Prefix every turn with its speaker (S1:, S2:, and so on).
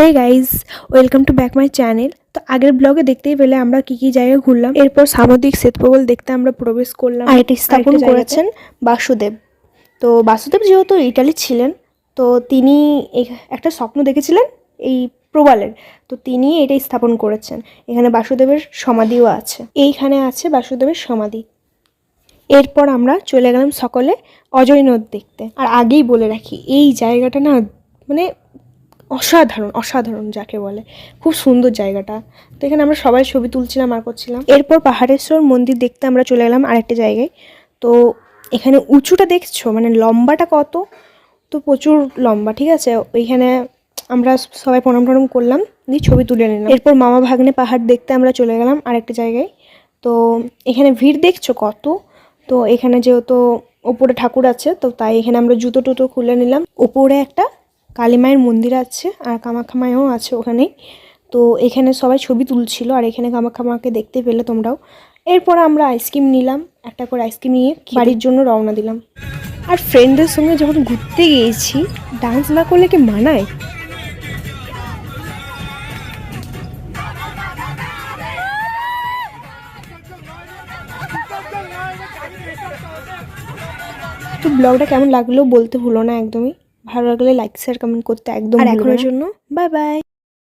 S1: Hey guys, welcome to back my channel. তো আগের ব্লগে দেখতেই পেলে আমরা কি জায়গায় ঘুরলাম। এরপর সামুদ্রিক শ্বেতপ্রবাল দেখতে আমরা প্রবেশ করলাম। আর এটি স্থাপন করেছেন বাসুদেব। তো বাসুদেব যেহেতু ইটালি ছিলেন, তো তিনি একটা স্বপ্ন দেখেছিলেন এই প্রবালের, তো তিনি এটাই স্থাপন করেছেন। এখানে বাসুদেবের সমাধিও আছে, এইখানে আছে বাসুদেবের সমাধি। এরপর আমরা চলে গেলাম সকলে অজয় নদ দেখতে। আর আগেই বলে রাখি, এই জায়গাটা না মানে অসাধারণ যাকে বলে, খুব সুন্দর জায়গাটা। তো এখানে আমরা সবাই ছবি তুলছিলাম আর করছিলাম। এরপর পাহাড়েশ্বর মন্দির দেখতে আমরা চলে গেলাম আরেকটা জায়গায়। তো এখানে উঁচুটা দেখছো, মানে লম্বাটা কত, তো প্রচুর লম্বা, ঠিক আছে। ওইখানে আমরা সবাই প্রণাম করলাম, দিয়ে ছবি তুলে নিলাম। এরপর মামা ভাগ্নে পাহাড় দেখতে আমরা চলে গেলাম আরেকটা জায়গায়। তো এখানে ভিড় দেখছো কত। তো এখানে যেহেতু ওপরে ঠাকুর আছে, তো তাই এখানে আমরা জুতো টুতো খুলে নিলাম। ওপরে একটা কালী মায়ের মন্দির আছে আর কামাখ্যা মায়েও আছে ওখানেই। তো এখানে সবাই ছবি তুলছিল, আর এখানে কামাখ্যা মাকে দেখতে পেলে তোমরাও। এরপর আমরা আইসক্রিম নিলাম, একটা করে আইসক্রিম নিয়ে বাড়ির জন্য রওনা দিলাম। আর ফ্রেন্ডদের সঙ্গে যখন ঘুরতে গিয়েছি, ডান্স না করলে কি মানায়? তো ব্লগটা কেমন লাগলো বলতে ভুলো না একদমই। ভালো লাগলে লাইক শেয়ার কমেন্ট করতে একদম। আর এখনের জন্য বাই বাই।